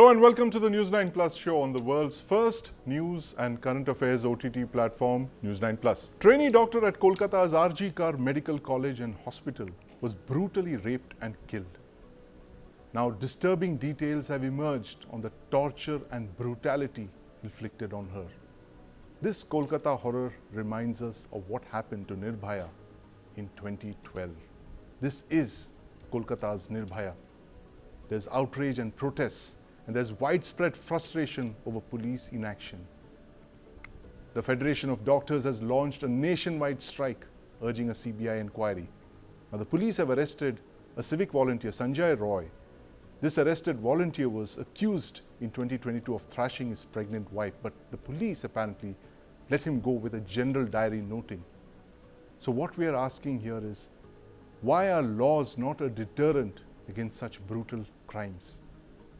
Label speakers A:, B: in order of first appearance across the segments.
A: Hello and welcome to the News9 Plus show on the world's first news and current affairs OTT platform, News9 Plus. Trainee doctor at Kolkata's RG Kar Medical College and Hospital was brutally raped and killed. Now, disturbing details have emerged on the torture and brutality inflicted on her. This Kolkata horror reminds us of what happened to Nirbhaya in 2012. This is Kolkata's Nirbhaya. There's outrage and protests, and there's widespread frustration over police inaction. The Federation of Doctors has launched a nationwide strike urging a CBI inquiry. Now, the police have arrested a civic volunteer, Sanjay Roy. This arrested volunteer was accused in 2022 of thrashing his pregnant wife, but the police apparently let him go with a general diary noting. So what we are asking here is, why are laws not a deterrent against such brutal crimes?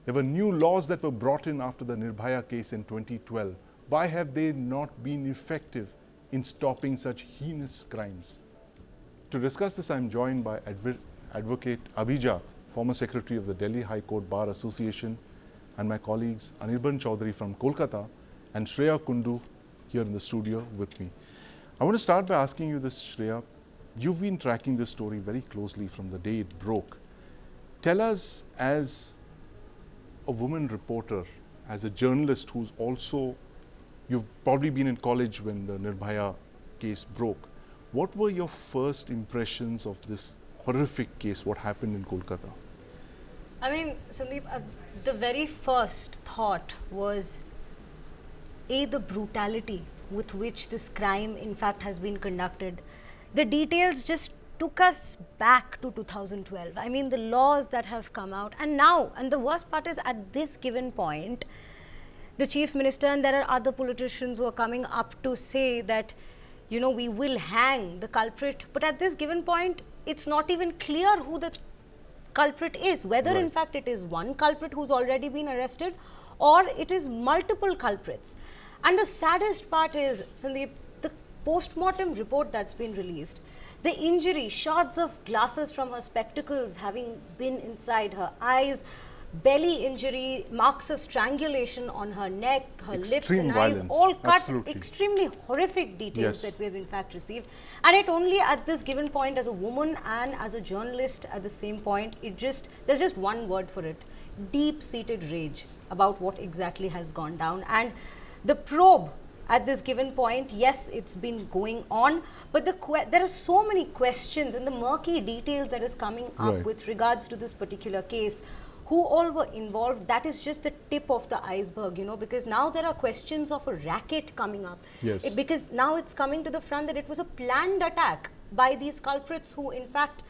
A: There were new laws that were brought in after the Nirbhaya case in 2012. Why have they not been effective in stopping such heinous crimes? To discuss this, I am joined by Advocate Abhijat, former Secretary of the Delhi High Court Bar Association, and my colleagues Anirban Choudhury from Kolkata and Sriya Kundu here in the studio with me. I want to start by asking you this, Sriya. You've been tracking this story very closely from the day it broke. Tell us, as a woman reporter, as a journalist who's also, you've probably been in college when the Nirbhaya case broke. What were your first impressions of this horrific case, what happened in Kolkata?
B: I mean, Sandeep, the very first thought was, the brutality with which this crime in fact has been conducted. The details just took us back to 2012. I mean, the laws that have come out, and now, and the worst part is, at this given point, the Chief Minister and there are other politicians who are coming up to say that, you know, we will hang the culprit. But at this given point, it's not even clear who the culprit is, whether in fact it is one culprit who's already been arrested or it is multiple culprits. And the saddest part is, Sandeep, the post-mortem report that's been released, the injury, shards of glasses from her spectacles having been inside her eyes, belly injury, marks of strangulation on her neck, her lips and eyes, all cut.
A: Absolutely.
B: Extremely horrific details that we have in fact received. And it only at this given point, as a woman and as a journalist at the same point, there's just one word for it: deep-seated rage about what exactly has gone down. And the probe at this given point, yes, it's been going on, but there are so many questions and the murky details that is coming up with regards to this particular case. Who all were involved? That is just the tip of the iceberg, you know, because now there are questions of a racket coming up.
A: Yes.
B: Because now it's coming to the front that it was a planned attack by these culprits who in fact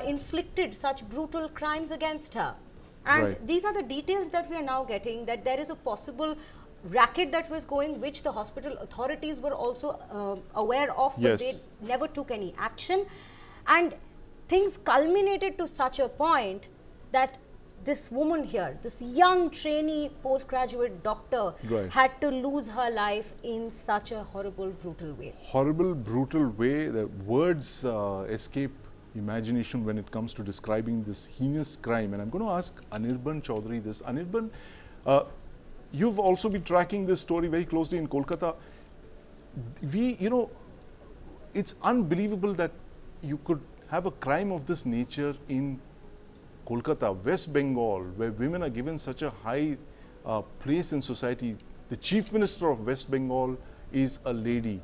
B: inflicted such brutal crimes against her. And these are the details that we are now getting, that there is a possible racket that was going, which the hospital authorities were also aware of, but they never took any action. And things culminated to such a point that this woman here, this young trainee postgraduate doctor, had to lose her life in such a horrible, brutal way. Horrible, brutal way.
A: The words escape imagination when it comes to describing this heinous crime. And I'm going to ask Anirban Choudhury this. Anirban, you've also been tracking this story very closely in Kolkata. It's unbelievable that you could have a crime of this nature in Kolkata, West Bengal, where women are given such a high place in society. The Chief Minister of West Bengal is a lady.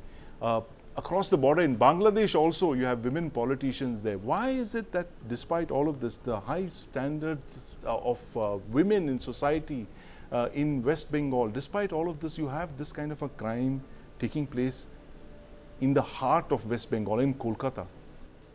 A: Across the border in Bangladesh also, you have women politicians there. Why is it that despite all of this, the high standards of women in society in West Bengal, despite all of this, you have this kind of a crime taking place in the heart of West Bengal, in Kolkata?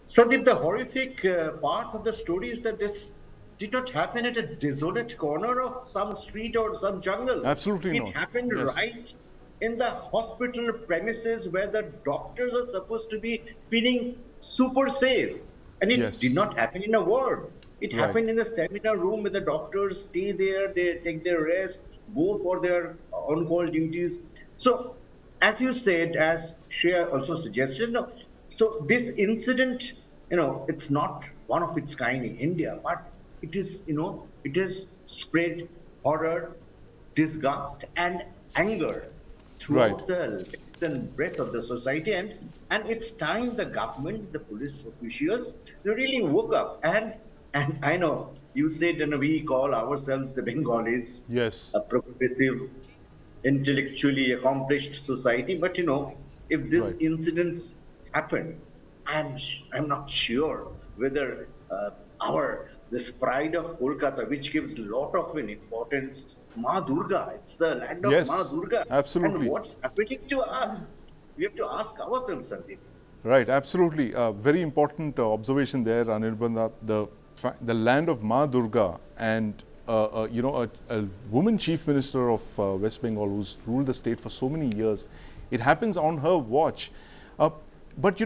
C: Sandeep, the horrific part of the story is that this did not happen at a desolate corner of some street or some jungle.
A: Absolutely not.
C: It happened right in the hospital premises where the doctors are supposed to be feeling super safe. And it did not happen in a ward. It happened in the seminar room where the doctors stay there, they take their rest, go for their on-call duties. So, as you said, as Shreya also suggested, so this incident, it's not one of its kind in India, but it is, it is spread horror, disgust, and anger
A: Right.
C: throughout the length and breadth of the society. And it's time the government, the police officials, they really woke up. And I know you said, and we call ourselves the Bengalis
A: Yes.
C: a progressive, intellectually accomplished society. But if this
A: Right.
C: incidents happen, I'm not sure whether our this pride of Kolkata, which gives a lot of an importance, Ma Durga, it's the land of Ma
A: Yes.
C: Durga, and
A: Absolutely.
C: what's happening to us? We have to ask ourselves, Sandeep.
A: Right, absolutely. Very important observation there, Anirban, that the land of Ma Durga and a woman chief minister of West Bengal who's ruled the state for so many years. It happens on her watch. Uh, but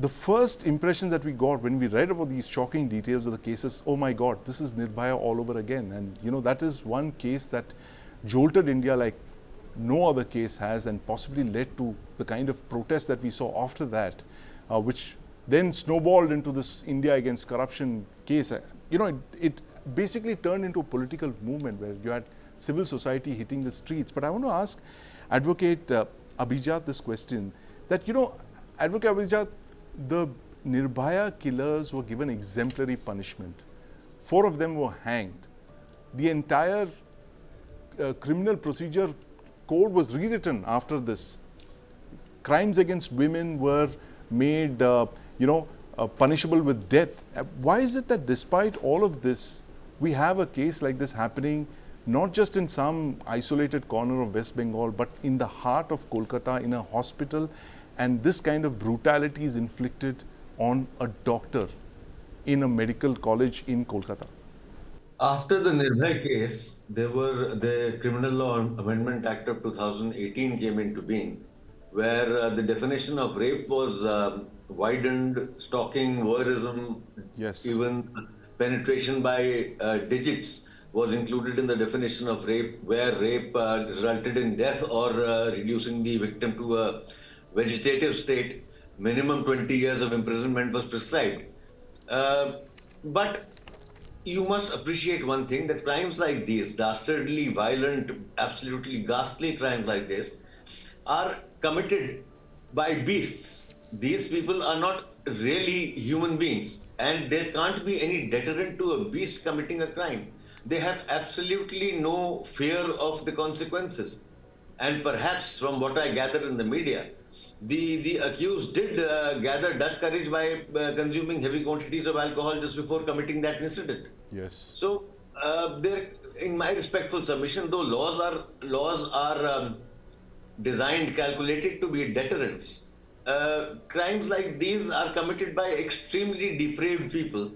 A: the first impressions that we got when we read about these shocking details of the cases, oh my God, this is Nirbhaya all over again. And that is one case that jolted India like no other case has, and possibly led to the kind of protest that we saw after that, which then snowballed into this India against corruption case. It basically turned into a political movement where you had civil society hitting the streets. But I want to ask Advocate Abhijat this question, that, Advocate Abhijat, the Nirbhaya killers were given exemplary punishment. 4 of them were hanged. The entire criminal procedure code was rewritten after this. Crimes against women were made, punishable with death. Why is it that despite all of this, we have a case like this happening, not just in some isolated corner of West Bengal, but in the heart of Kolkata, in a hospital, and this kind of brutality is inflicted on a doctor in a medical college in Kolkata?
D: After the Nirbhaya case, the Criminal Law Amendment Act of 2018 came into being, where the definition of rape was widened, stalking, voyeurism,
A: Yes.
D: even penetration by digits was included in the definition of rape, where rape resulted in death or reducing the victim to a vegetative state. Minimum 20 years of imprisonment was prescribed. But you must appreciate one thing, that crimes like these, dastardly, violent, absolutely ghastly crimes like this, are committed by beasts. These people are not really human beings, and there can't be any deterrent to a beast committing a crime. They have absolutely no fear of the consequences. And perhaps, from what I gather in the media, the accused did gather Dutch courage by consuming heavy quantities of alcohol just before committing that incident.
A: Yes.
D: So, there, in my respectful submission, though laws are designed, calculated to be deterrents, crimes like these are committed by extremely depraved people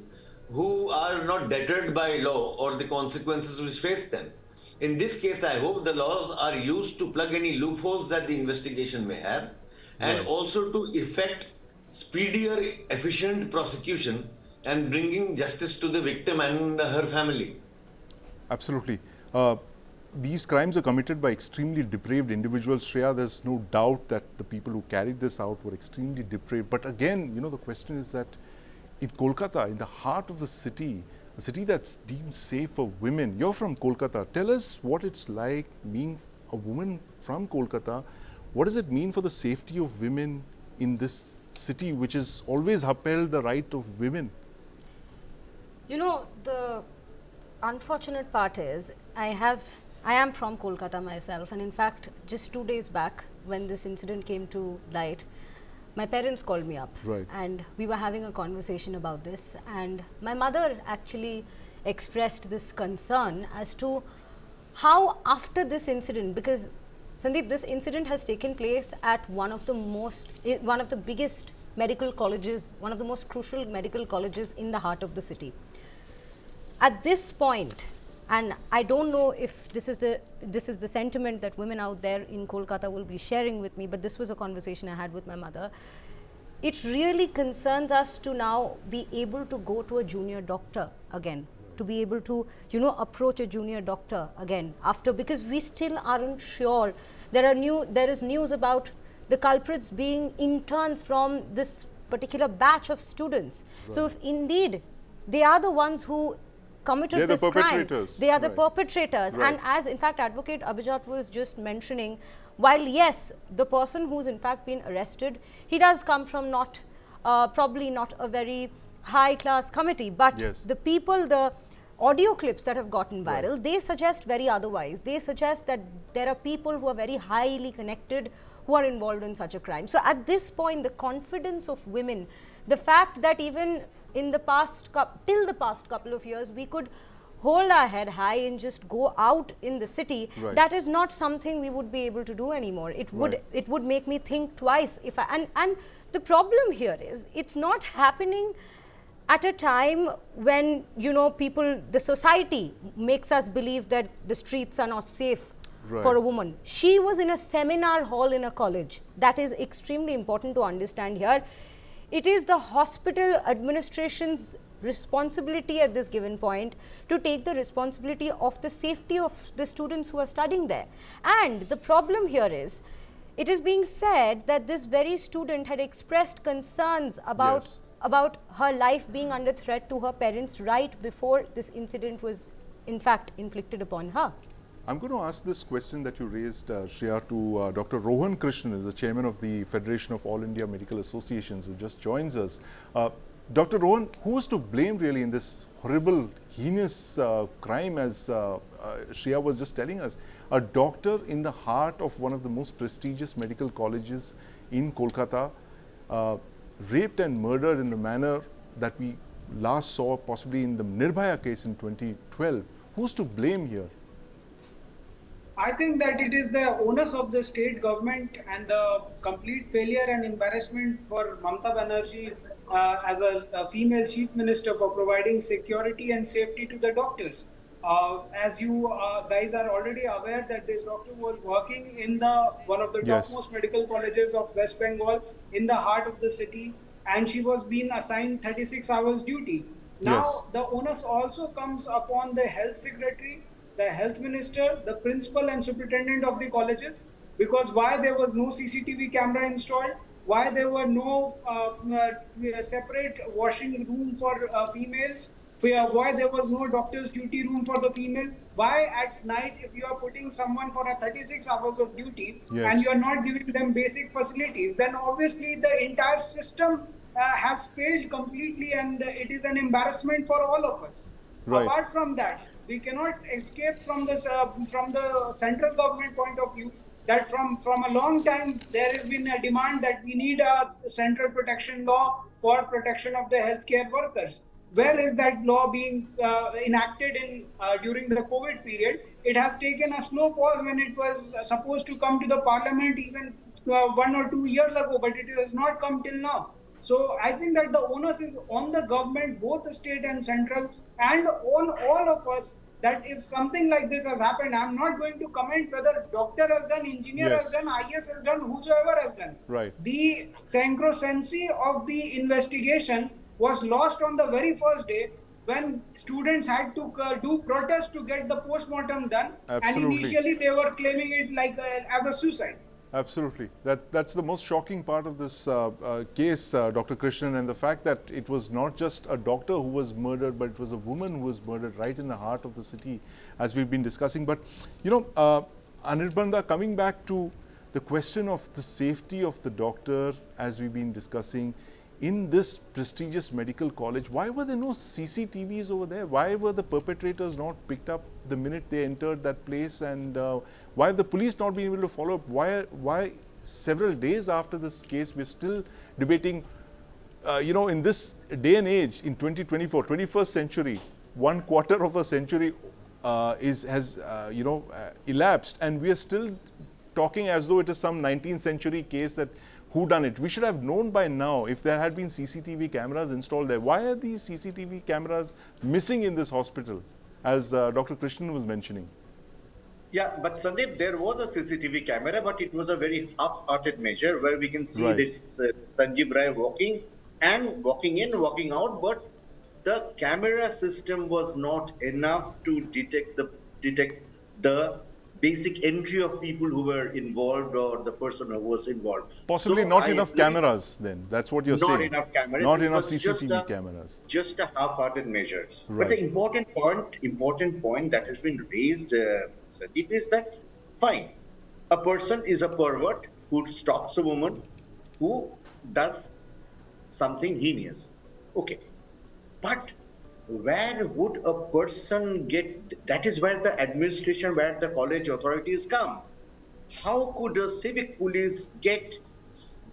D: who are not deterred by law or the consequences which face them. In this case, I hope the laws are used to plug any loopholes that the investigation may have, and
A: Right.
D: also to effect speedier, efficient prosecution and bringing justice to the victim and her family.
A: Absolutely. These crimes are committed by extremely depraved individuals, Shreya. There's no doubt that the people who carried this out were extremely depraved. But again, the question is that in Kolkata, in the heart of the city, a city that's deemed safe for women. You're from Kolkata. Tell us what it's like being a woman from Kolkata. What does it mean for the safety of women in this city, which has always upheld the right of women?
B: The unfortunate part is I am from Kolkata myself, and in fact, just 2 days back, when this incident came to light, my parents called me up,
A: Right.
B: and we were having a conversation about this, and my mother actually expressed this concern as to how after this incident, because Sandeep, this incident has taken place at one of the biggest medical colleges, one of the most crucial medical colleges in the heart of the city. At this point, and I don't know if this is the sentiment that women out there in Kolkata will be sharing with me, but this was a conversation I had with my mother. It really concerns us to now be able to go to a junior doctor again, to be able to approach a junior doctor again because we still aren't sure. There is news about the culprits being interns from this particular batch of students. Right. So if indeed they are the ones who committed this crime. They are the perpetrators.
A: Right.
B: And as in fact Advocate Abhijat was just mentioning, while yes, the person who's in fact been arrested, he does come from not, probably not a very high class committee, but the people, the audio clips that have gotten viral, they suggest very otherwise. They suggest that there are people who are very highly connected who are involved in such a crime. So at this point, the confidence of women, the fact that even in the past, till the past couple of years, we could hold our head high and just go out in the city, that is not something we would be able to do anymore. It would make me think twice if I, and the problem here is it's not happening at a time when, you know, people, the society makes us believe that the streets are not safe for a woman. She was in a seminar hall in a college. That is extremely important to understand here. It is the hospital administration's responsibility at this given point to take the responsibility of the safety of the students who are studying there. And the problem here is, it is being said that this very student had expressed concerns about her life being under threat to her parents right before this incident was in fact inflicted upon her.
A: I'm going to ask this question that you raised, Sriya, to Dr. Rohan Krishnan, the chairman of the Federation of All India Medical Associations, who just joins us. Dr. Rohan, who is to blame really in this horrible, heinous crime, as Sriya was just telling us? A doctor in the heart of one of the most prestigious medical colleges in Kolkata, raped and murdered in the manner that we last saw possibly in the Nirbhaya case in 2012. Who's to blame here?
E: I think that it is the onus of the state government and the complete failure and embarrassment for Mamata Banerjee as a female chief minister for providing security and safety to the doctors. As you guys are already aware that this doctor was working in one of the topmost medical colleges of West Bengal in the heart of the city, and she was being assigned 36 hours duty. Now the onus also comes upon the health secretary, the health minister, the principal and superintendent of the colleges, because why there was no CCTV camera installed, why there were no separate washing room for females, why there was no doctor's duty room for the female, why at night if you are putting someone for a 36 hours of duty and you are not giving them basic facilities, then obviously the entire system has failed completely, and it is an embarrassment for all of us. Apart from that, we cannot escape from this from the central government point of view, that from a long time there has been a demand that we need a central protection law for protection of the healthcare workers. Where is that law being enacted in during the COVID period? It has taken a slow pause when it was supposed to come to the parliament even 1 or 2 years ago, but it has not come till now. So I think that the onus is on the government, both the state and central, and on all of us, that if something like this has happened, I'm not going to comment whether doctor has done, engineer has done, IS has done, whosoever has done. The sacrosancy of the investigation was lost on the very first day when students had to do protest to get the post-mortem done. And initially they were claiming it like as a suicide.
A: Absolutely. That's the most shocking part of this case, Dr. Krishnan, and the fact that it was not just a doctor who was murdered, but it was a woman who was murdered right in the heart of the city, as we've been discussing. But, you know, Anirban, coming back to the question of the safety of the doctor, as we've been discussing, in this prestigious medical college, why were there no CCTVs over there? Why were the perpetrators not picked up the minute they entered that place? And why have the police not been able to follow up? Why several days after this case, we're still debating, you know, in this day and age, in 2024, 21st century, 1/4 of a century has elapsed, and we are still talking as though it is some 19th century case that who done it. We should have known by now if there had been CCTV cameras installed there. Why are these CCTV cameras missing in this hospital, as Dr. Krishnan was mentioning?
C: Yeah, but Sandeep, there was a CCTV camera, but it was a very half-hearted measure where we can see this Sanjay Roy walking in, walking out, but the camera system was not enough to detect the basic entry of people who were involved or the person who was involved.
A: Possibly
C: So
A: not
C: I
A: enough
C: agree,
A: cameras then. That's what you're
C: not
A: saying.
C: enough cameras.
A: Not
C: It
A: enough
C: was
A: CCTV cameras.
C: just a half-hearted measure. But
A: Right.
C: the important point that has been raised, Sandeep, is that fine, a person is a pervert who stalks a woman who does something heinous. Okay, but where would a person get? That is where the administration, where the college authorities come. How could a civic police get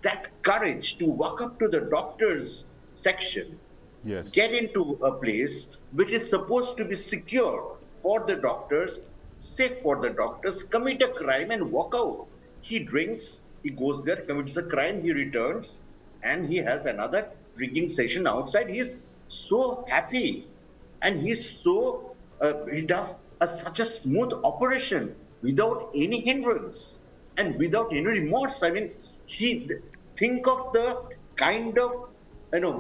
C: that courage to walk up to the doctor's section,
A: Yes.
C: get into a place which is supposed to be secure for the doctors, safe for the doctors, commit a crime and walk out? He drinks, he goes there, commits a crime, he returns, and he has another drinking session outside. He's so happy, and he does such a smooth operation without any hindrance and without any remorse. I mean, he think of the kind of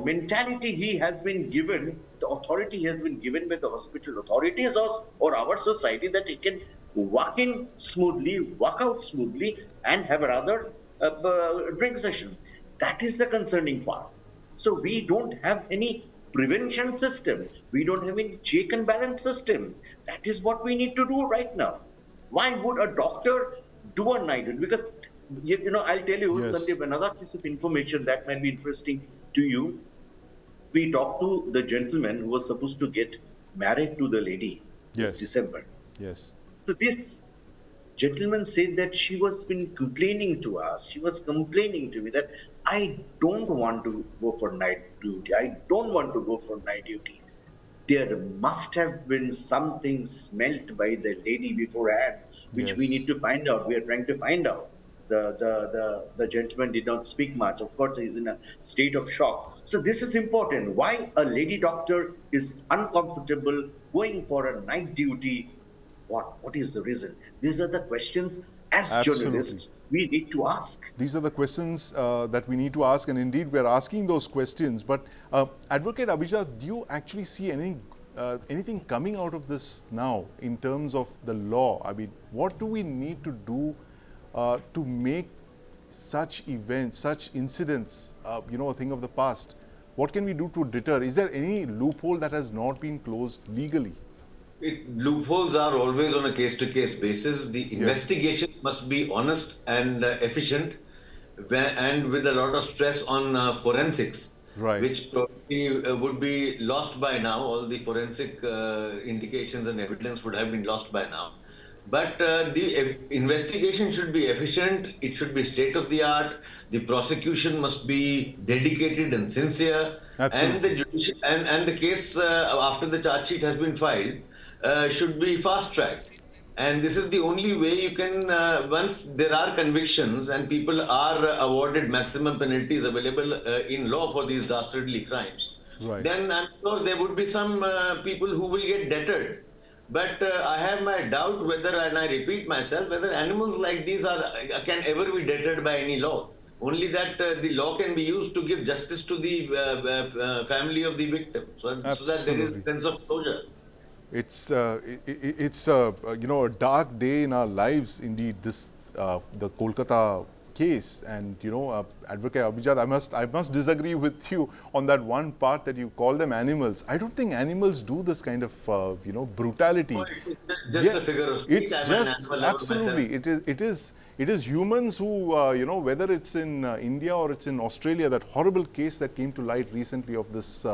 C: mentality he has been given, the authority he has been given by the hospital authorities or our society, that he can walk in smoothly, walk out smoothly, and have another drink session. That is the concerning part. So we don't have any prevention system. We don't have any check and balance system. That is what we need to do right now. Why would a doctor do a night duty? Because I'll tell you,
A: Yes.
C: Sandeep, another piece of information that might be interesting to you. We talked to the gentleman who was supposed to get married to the lady this
A: Yes.
C: December.
A: Yes.
C: So this gentleman said that she was been complaining to us. She was complaining to me that I don't want to go for night duty. I don't want to go for night duty. There must have been something smelt by the lady beforehand, which we need
A: Yes.
C: to find out. We are trying to find out. The gentleman did not speak much. Of course, he's in a state of shock. So this is important. Why a lady doctor is uncomfortable going for a night duty? What is the reason? These are the questions as
A: Absolutely.
C: journalists we need to ask.
A: These are the questions that we need to ask, and indeed we are asking those questions. But Advocate Abhijat, do you actually see anything coming out of this now in terms of the law? I mean, what do we need to do to make such events, such incidents, a thing of the past? What can we do to deter? Is there any loophole that has not been closed legally?
D: Loopholes are always on a case-to-case basis. The investigation must be honest and efficient, and with a lot of stress on forensics,
A: Right.
D: which probably would be lost by now. All the forensic indications and evidence would have been lost by now. But the investigation should be efficient. It should be state of the art. The prosecution must be dedicated and sincere.
A: Absolutely.
D: And the case after the charge sheet has been filed should be fast tracked. And this is the only way you can, once there are convictions and people are awarded maximum penalties available in law for these dastardly crimes,
A: Right.
D: then I'm sure there would be some people who will get deterred. But I have my doubt whether, and I repeat myself, whether animals like these can ever be deterred by any law. Only that the law can be used to give justice to the family of the victim, so that there is a
A: Absolutely.
D: sense of closure.
A: It's a dark day in our lives indeed. This the Kolkata case, and Advocate Abhijat, I must disagree with you on that one part that you call them animals. I don't think animals do this kind of brutality.
D: Oh, it's just a figure of speech.
A: It's
D: I'm an
A: just
D: animal lover
A: absolutely
D: myself.
A: it is humans who whether it's in India or it's in Australia, that horrible case that came to light recently of this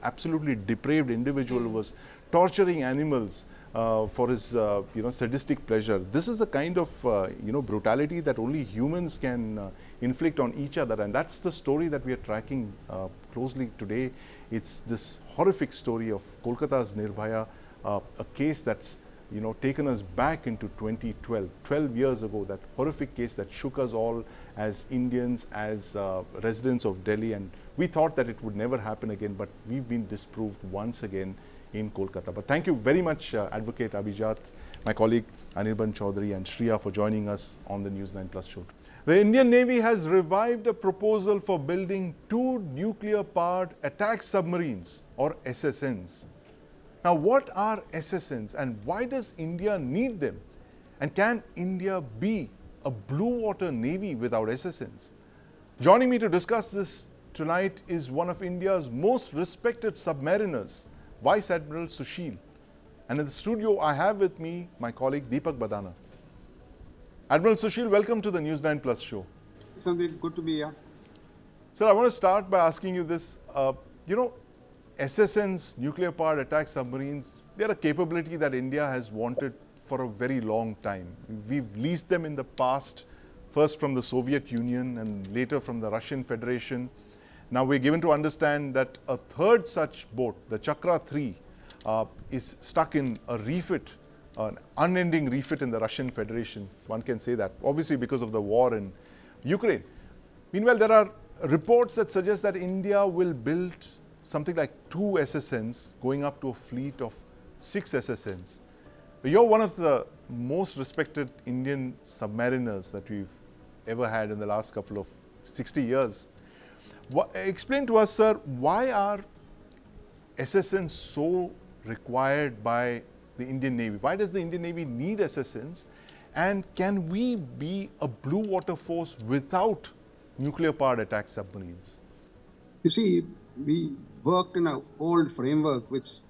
A: absolutely depraved individual who was torturing animals for his sadistic pleasure. This is the kind of brutality that only humans can inflict on each other, and that's the story that we are tracking closely today. It's this horrific story of Kolkata's Nirbhaya, a case that's taken us back into 2012, 12 years ago, that horrific case that shook us all as Indians, as residents of Delhi, and we thought that it would never happen again, but we've been disproved once again in Kolkata. But thank you very much, Advocate Abhijat, my colleague Anirban Choudhury and Sriya for joining us on the News9 Plus show. The Indian Navy has revived a proposal for building 2 nuclear-powered attack submarines, or SSNs. Now, what are SSNs and why does India need them? And can India be a blue water navy without SSNs? Joining me to discuss this tonight is one of India's most respected submariners, Vice Admiral Sushil. And in the studio, I have with me my colleague Deepak Badana. Admiral Sushil, welcome to the News9 Plus show.
F: Sandeep, good to be here.
A: Sir, I want to start by asking you this. SSNs, nuclear-powered attack submarines, they're a capability that India has wanted for a very long time. We've leased them in the past, first from the Soviet Union and later from the Russian Federation. Now we're given to understand that a third such boat, the Chakra 3, is stuck in a refit, an unending refit in the Russian Federation. One can say that, obviously because of the war in Ukraine. Meanwhile, there are reports that suggest that India will build something like 2 SSNs, going up to a fleet of 6 SSNs. You're one of the most respected Indian submariners that we've ever had in the last couple of 60 years. Explain to us, sir, why are SSNs so required by the Indian Navy? Why does the Indian Navy need SSNs? And can we be a blue water force without nuclear-powered attack submarines?
F: You see, we worked in an old framework which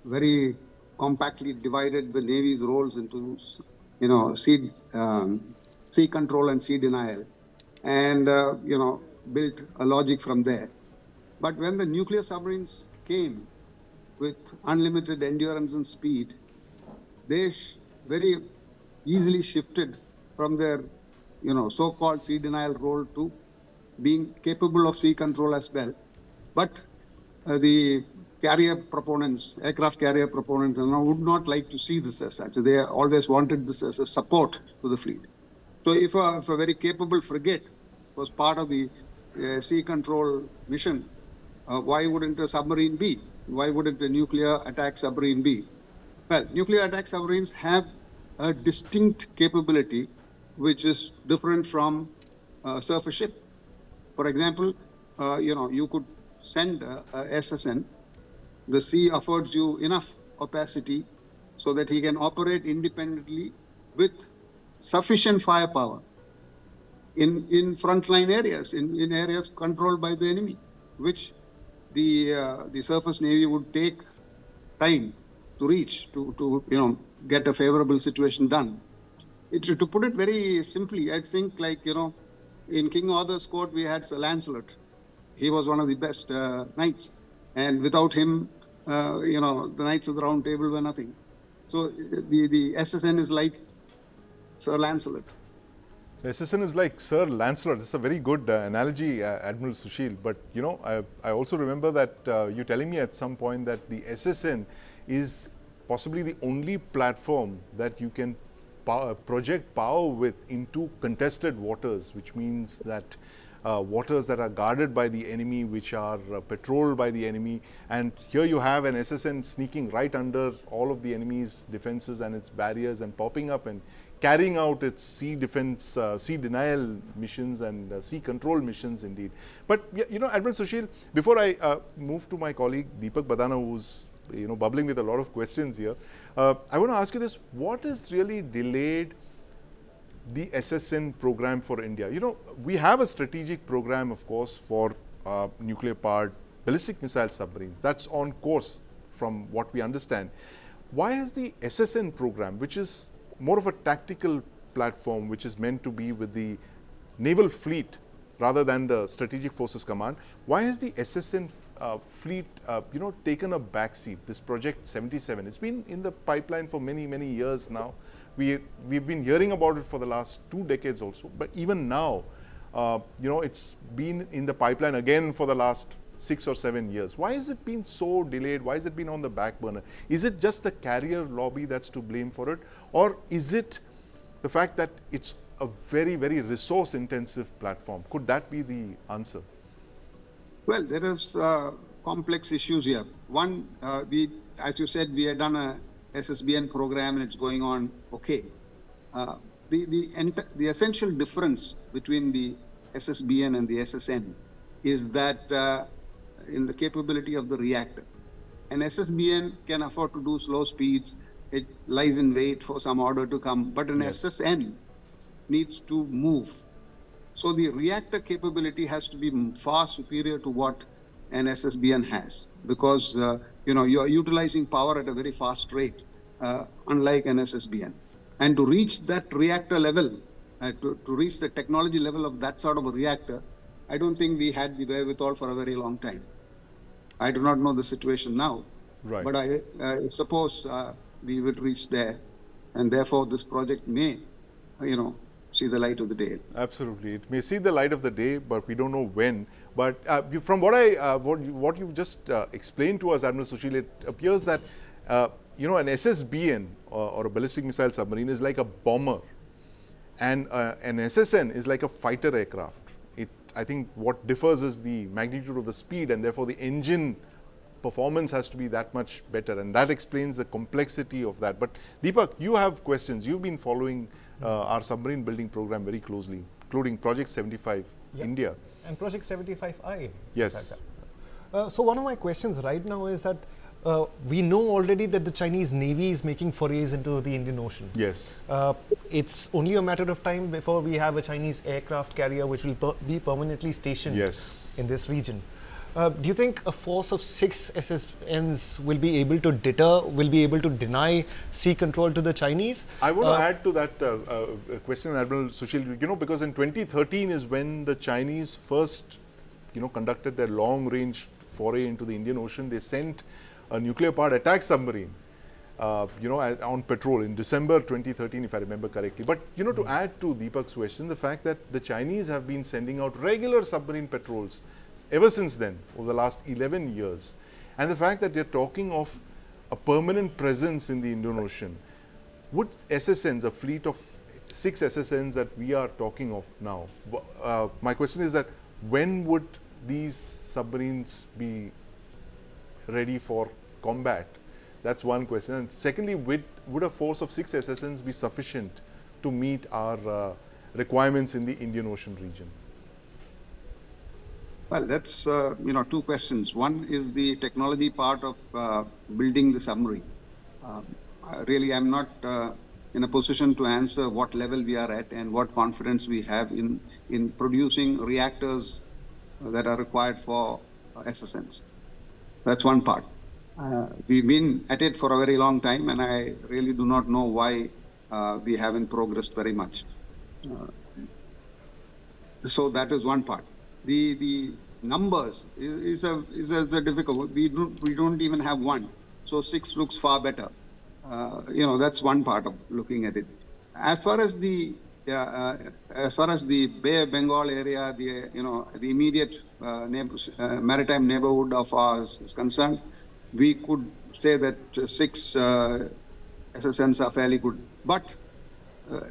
F: very compactly divided the Navy's roles into, sea control and sea denial, and, built a logic from there. But when the nuclear submarines came with unlimited endurance and speed, they very easily shifted from their, so-called sea denial role to being capable of sea control as well. But the carrier proponents, aircraft carrier proponents, would not like to see this as such. They always wanted this as a support to the fleet. So if a very capable frigate was part of the sea control mission, why wouldn't a submarine be? Why wouldn't a nuclear attack submarine be? Well, nuclear attack submarines have a distinct capability which is different from a surface ship. For example, you could send a SSN. The sea affords you enough opacity so that he can operate independently with sufficient firepower in frontline areas, in areas controlled by the enemy, which the surface navy would take time to reach to get a favorable situation done. To put it very simply, I think in King Arthur's court we had Sir Lancelot. He was one of the best knights, and without him, the Knights of the Round Table were nothing. So the SSN is like Sir Lancelot.
A: The SSN is like Sir Lancelot. It's a very good analogy, Admiral Sushil. But I also remember that you telling me at some point that the SSN is possibly the only platform that you can project power with into contested waters, which means that waters that are guarded by the enemy, which are patrolled by the enemy. And here you have an SSN sneaking right under all of the enemy's defenses and its barriers and popping up and carrying out its sea defense, sea denial missions and sea control missions indeed. But, Admiral Sushil, before I move to my colleague Deepak Badana, who's bubbling with a lot of questions here, I want to ask you this: what has really delayed the SSN program for India? We have a strategic program, of course, for nuclear-powered ballistic missile submarines. That's on course from what we understand. Why has the SSN program, which is more of a tactical platform, which is meant to be with the naval fleet rather than the Strategic Forces Command, why has the SSN fleet, taken a backseat? This Project 77, it's been in the pipeline for many, many years now. We've been hearing about it for the last 2 decades also, but even now, it's been in the pipeline again for the last 6 or 7 years. Why has it been so delayed? Why has it been on the back burner? Is it just the carrier lobby that's to blame for it? Or is it the fact that it's a very, very resource-intensive platform? Could that be the answer?
F: Well, there is complex issues here. One, as you said, we had done a SSBN program and it's going on okay. The essential difference between the SSBN and the SSN is that in the capability of the reactor. An SSBN can afford to do slow speeds it lies in wait for some order to come, but an SSN needs to move. So the reactor capability has to be far superior to what an SSBN has, because you are utilizing power at a very fast rate, unlike an SSBN. And to reach that reactor level, to reach the technology level of that sort of a reactor, I don't think we had the wherewithal for a very long time. I do not know the situation now, but I suppose we will reach there, and therefore this project may, see the light of the day.
A: Absolutely, it may see the light of the day, but we don't know when. But from what what you've just explained to us, Admiral Sushil, it appears that an SSBN or a ballistic missile submarine is like a bomber, and an SSN is like a fighter aircraft. I think what differs is the magnitude of the speed, and therefore the engine performance has to be that much better, and that explains the complexity of that. But Deepak, you have questions. You've been following our submarine building program very closely, including Project 75 India
G: and Project 75I.
A: Yes.
G: So one of my questions right now is that we know already that the Chinese Navy is making forays into the Indian Ocean.
A: Yes.
G: It's only a matter of time before we have a Chinese aircraft carrier which will be permanently stationed in this region. Do you think a force of 6 SSNs will be able to deter, will be able to deny sea control to the Chinese?
A: I want to add to that question, Admiral Sushil, because in 2013 is when the Chinese first, conducted their long-range foray into the Indian Ocean. They sent a nuclear-powered attack submarine, on patrol in December 2013, if I remember correctly. But, to add to Deepak's question, the fact that the Chinese have been sending out regular submarine patrols ever since then, over the last 11 years, and the fact that they're talking of a permanent presence in the Indian Ocean, would SSNs, a fleet of 6 SSNs that we are talking of now, my question is that when would these submarines be ready for combat? That's one question. And secondly, would a force of 6 SSNs be sufficient to meet our requirements in the Indian Ocean region?
F: Well, that's, 2 questions. One is the technology part of building the submarine. Really, I'm not in a position to answer what level we are at and what confidence we have in producing reactors that are required for SSNs. That's one part. We've been at it for a very long time, and I really do not know why we haven't progressed very much. So that is one part. The numbers is a difficult. We don't even have one, so 6 looks far better. That's one part of looking at it. As far as the Bay of Bengal area, the immediate maritime neighborhood of ours is concerned, we could say that 6 SSNs are fairly good. But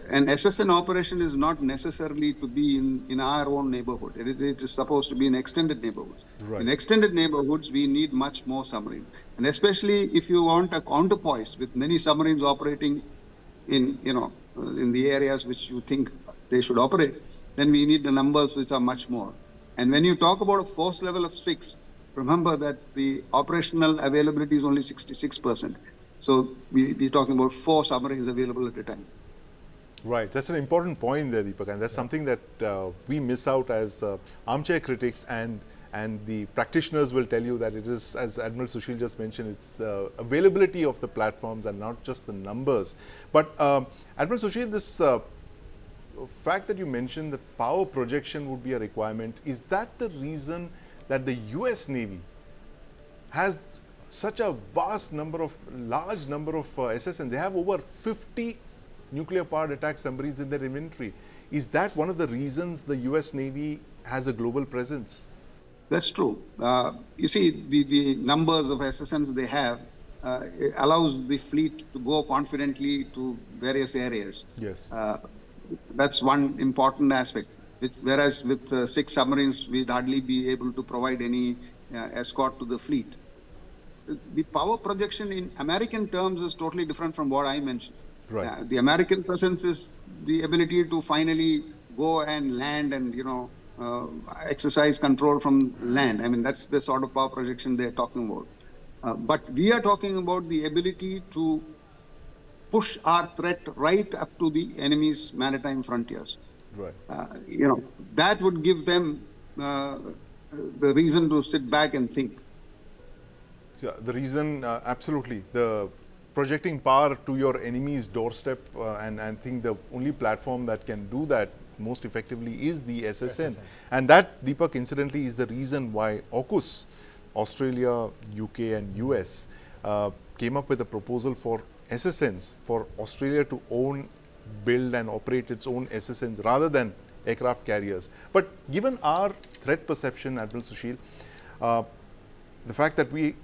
F: an SSN operation is not necessarily to be in our own neighborhood. It is supposed to be in extended neighborhoods. Right. In extended neighborhoods, we need much more submarines. And especially if you want a counterpoise with many submarines operating in the areas which you think they should operate, then we need the numbers which are much more. And when you talk about a force level of 6, remember that the operational availability is only 66%. So we're talking about 4 submarines available at a time.
A: Right, that's an important point there, Deepak, and that's something that we miss out as armchair critics, and the practitioners will tell you that it is, as Admiral Sushil just mentioned, it's the availability of the platforms and not just the numbers. But Admiral Sushil, this fact that you mentioned that power projection would be a requirement, is that the reason that the US Navy has such a large number of SSN? They have over 50 nuclear-powered attack submarines in their inventory. Is that one of the reasons the US Navy has a global presence?
F: That's true. You see, the numbers of SSNs they have allows the fleet to go confidently to various areas.
A: Yes.
F: That's one important aspect. Whereas with 6 submarines, we'd hardly be able to provide any escort to the fleet. The power projection in American terms is totally different from what I mentioned. Right. The American presence is the ability to finally go and land and, exercise control from land. I mean, that's the sort of power projection they're talking about. But we are talking about the ability to push our threat right up to the enemy's maritime frontiers.
A: Right.
F: That would give them the reason to sit back and think.
A: Yeah, the reason, absolutely, the projecting power to your enemy's doorstep, and I think the only platform that can do that most effectively is the SSN. And that, Deepak, incidentally, is the reason why AUKUS, Australia, UK and US, came up with a proposal for SSNs, for Australia to own, build and operate its own SSNs rather than aircraft carriers. But given our threat perception, Admiral Sushil, the fact that we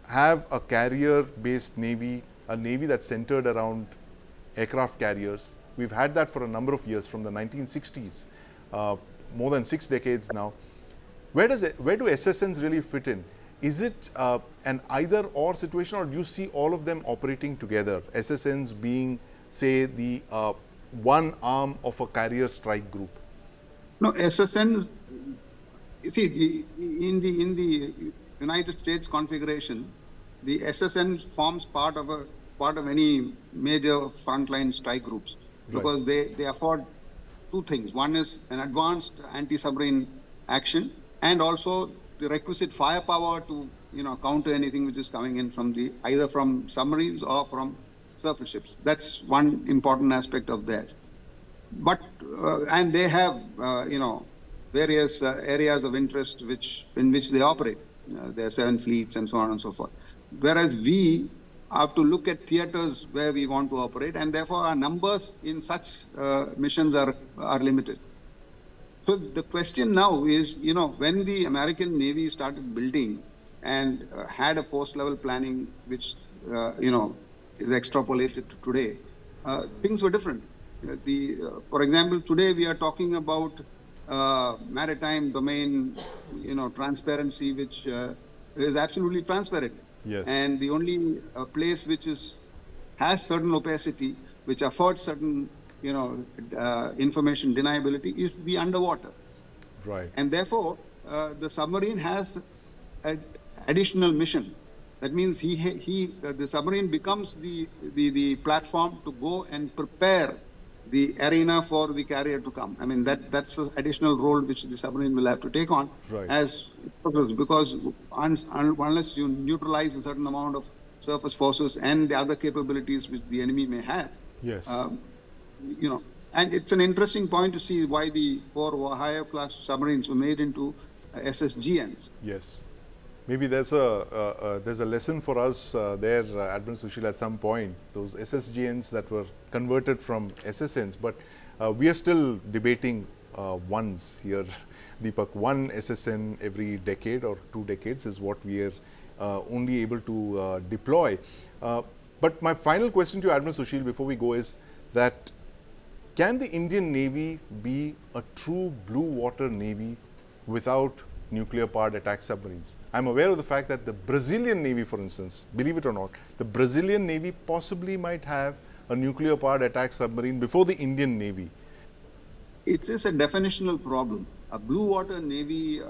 A: have a carrier-based navy, a navy that's centered around aircraft carriers. We've had that for a number of years, from the 1960s, more than 6 decades now. Where do SSNs really fit in? Is it an either-or situation, or do you see all of them operating together? SSNs being, say, the one arm of a carrier strike group?
F: No, SSNs. You see, in the United States configuration, the SSN forms part of any major frontline strike groups, because they afford two things. One is an advanced anti-submarine action, and also the requisite firepower to counter anything which is coming in from either from submarines or from surface ships. That's one important aspect of theirs. But and they have various areas of interest in which they operate. There are 7 fleets and so on and so forth. Whereas we have to look at theaters where we want to operate, and therefore our numbers in such missions are limited. So the question now is, when the American Navy started building and had a force-level planning, which is extrapolated to today, things were different. For example, today we are talking about maritime domain, transparency, which is absolutely transparent.
A: Yes.
F: And the only place which has certain opacity, which affords certain, information deniability, is the underwater.
A: Right.
F: And therefore, the submarine has an additional mission. That means the submarine becomes the platform to go and prepare the arena for the carrier to come. I mean, that's an additional role which the submarine will have to take on, as because unless you neutralize a certain amount of surface forces and the other capabilities which the enemy may have.
A: Yes.
F: And it's an interesting point to see why the 4 Ohio class submarines were made into SSGNs.
A: Yes. Maybe there's a lesson for us there, Admiral Sushil, at some point. Those SSGNs that were converted from SSNs, but we are still debating ones here, Deepak. 1 SSN every decade or 2 decades is what we are only able to deploy. But my final question to you, Admiral Sushil, before we go, is that can the Indian Navy be a true blue water navy without nuclear-powered attack submarines? I'm aware of the fact that the Brazilian Navy, for instance, believe it or not, the Brazilian Navy possibly might have a nuclear-powered attack submarine before the Indian Navy.
F: It is a definitional problem. A blue water navy,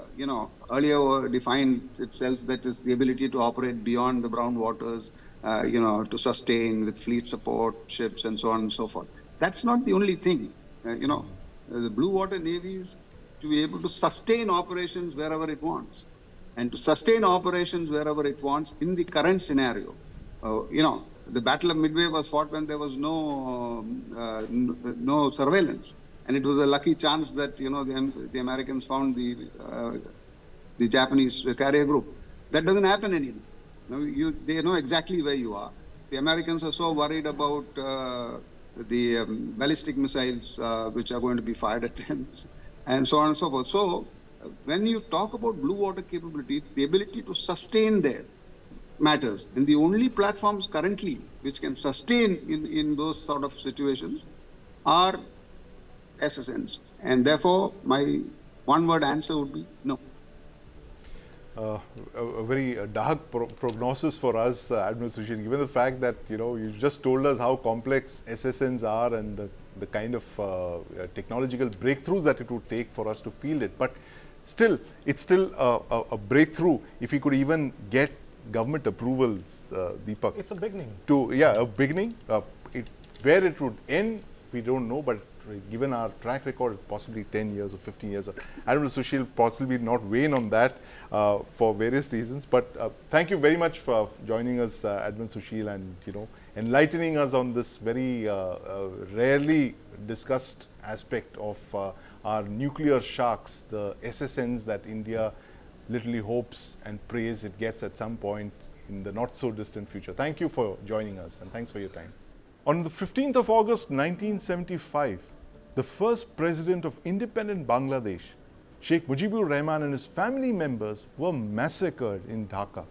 F: earlier defined itself, that is the ability to operate beyond the brown waters, to sustain with fleet support, ships, and so on and so forth. That's not the only thing. The blue water navies to be able to sustain operations wherever it wants, and to sustain operations wherever it wants in the current scenario. The Battle of Midway was fought when there was no surveillance, and it was a lucky chance that the Americans found the Japanese carrier group. That doesn't happen anymore. They know exactly where you are. The Americans are so worried about the ballistic missiles which are going to be fired at them, and so on and so forth. So when you talk about blue water capability, the ability to sustain there matters. And the only platforms currently which can sustain in those sort of situations are SSNs. And therefore, my one-word answer would be no.
A: A very dark prognosis for us, Admiral Sushil, given the fact that you just told us how complex SSNs are and the kind of technological breakthroughs that it would take for us to field it. But still, it's still a breakthrough if we could even get government approvals, Deepak.
G: It's a beginning.
A: A beginning. It Where it would end, we don't know, but given our track record, possibly 10 years or 15 years. I don't know, Sushil, possibly not weigh in on that for various reasons. But thank you very much for joining us, Admin Sushil, and enlightening us on this very rarely discussed aspect of our nuclear sharks, the SSNs that India literally hopes and prays it gets at some point in the not so distant future. Thank you for joining us, and thanks for your time. On the 15th of August 1975, the first president of independent Bangladesh, Sheikh Mujibur Rahman, and his family members were massacred in Dhaka.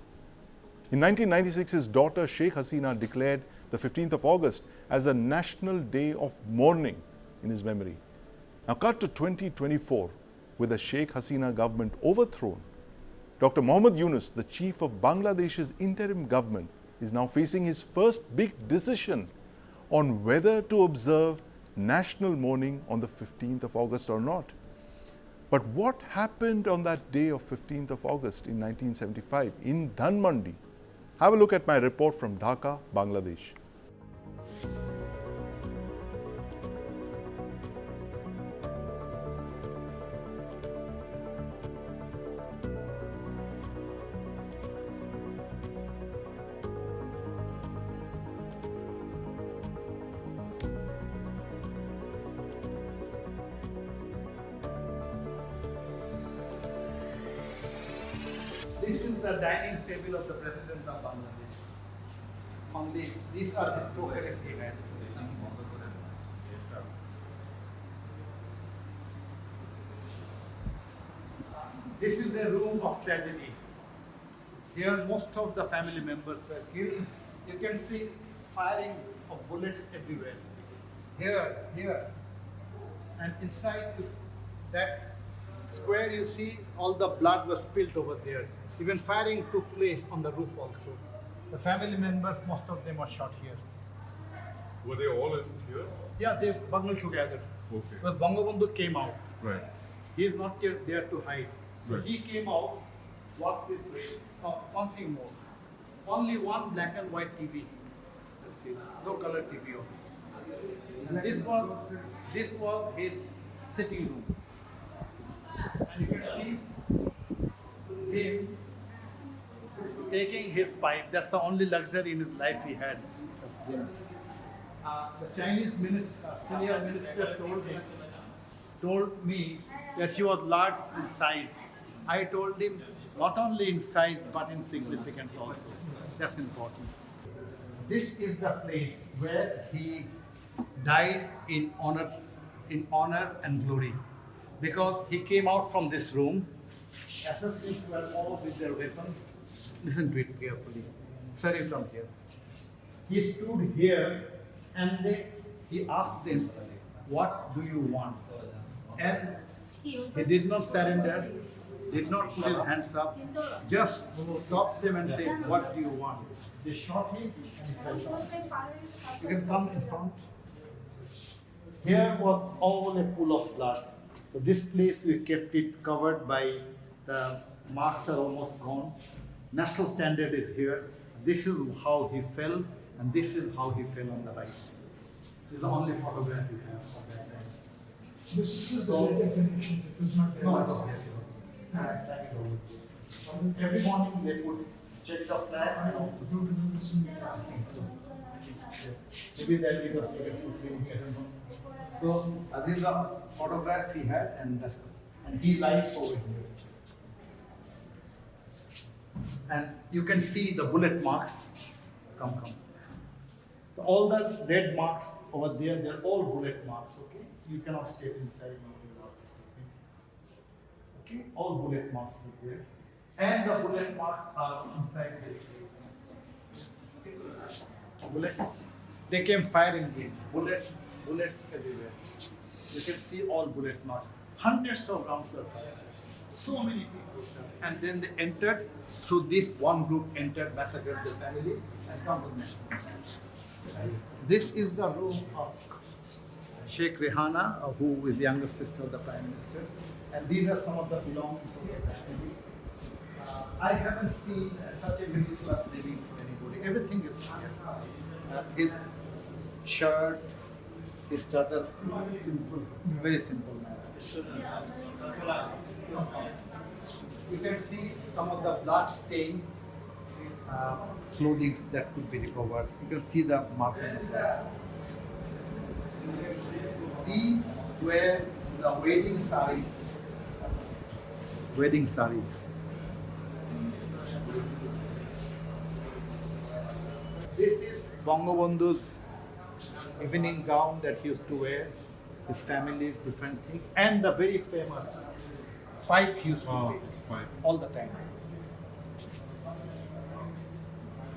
A: In 1996, his daughter Sheikh Hasina declared the 15th of August as a national day of mourning in his memory. Now cut to 2024, with the Sheikh Hasina government overthrown, Dr. Mohammad Yunus, the chief of Bangladesh's interim government, is now facing his first big decision on whether to observe national mourning on the 15th of August or not. But what happened on that day of 15th of August in 1975 in Dhanmandi? Have a look at my report from Dhaka, Bangladesh.
H: This is the dining table of the President of Bangladesh. On this, these are the crockeries he had. This is a room of tragedy. Here most of the family members were killed. You can see firing of bullets everywhere. Here. And inside that square you see all the blood was spilled over there. Even firing took place on the roof also. The family members, most of them were shot here.
A: Were they all here?
H: Yeah, they bungled together.
A: Okay.
H: But Bangabandhu came out.
A: Right.
H: He is not there to hide. So
A: Right.
H: he came out, walked this way. One thing more. Only one black and white TV. That's it. No color TV. And this was his sitting room. And you can see him taking his pipe. That's the only luxury in his life he had. That's dinner. The Chinese senior minister told me that he was large in size. I told him not only in size but in significance also. That's important. This is the place where he died in honor and glory, because he came out from this room. Assassins were all with their weapons. Listen to it carefully. Sorry, from here. He stood here and he asked them, "What do you want?" And he did not surrender, did not put his hands up, just stopped them and said, "What do you want?" They shot him and he fell down. You can come in front. Here was all a pool of blood. So this place we kept it covered by the marks are almost gone. National standard is here. This is how he fell, and this is how he fell on the right. This is the only photograph we have of that time.
I: This is the definition. It was not
H: No. Every morning they would check the flag and also maybe that it was taken for cleaning, I don't know. So this is a photograph he had, and he lies over here. And you can see the bullet marks. Come. So all the red marks over there, they're all bullet marks, okay? You cannot step inside without this, okay? All bullet marks are there. And the bullet marks are inside this. Bullets. They came firing games. Bullets everywhere. You can see all bullet marks. Hundreds of rounds were fired. So many people. And then they entered, through this one group entered, massacred the family, and come to me. This is the room of Sheikh Rehana, who is younger sister of the Prime Minister. And these are some of the belongings of the family. I haven't seen such a middle class living for anybody. Everything is here. shirt, his other simple, very simple man. You can see some of the blood stain clothing that could be recovered. You can see the mark on the blood. These were the wedding saris. Wedding saris. This is Bangabandhu's evening gown that he used to wear. His family's different thing, and the very famous pipe he used to wear all the time.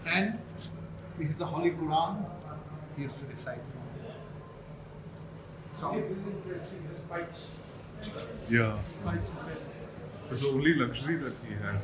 H: And this is the Holy Quran he used to recite from.
J: Yeah. It's the only luxury that he had.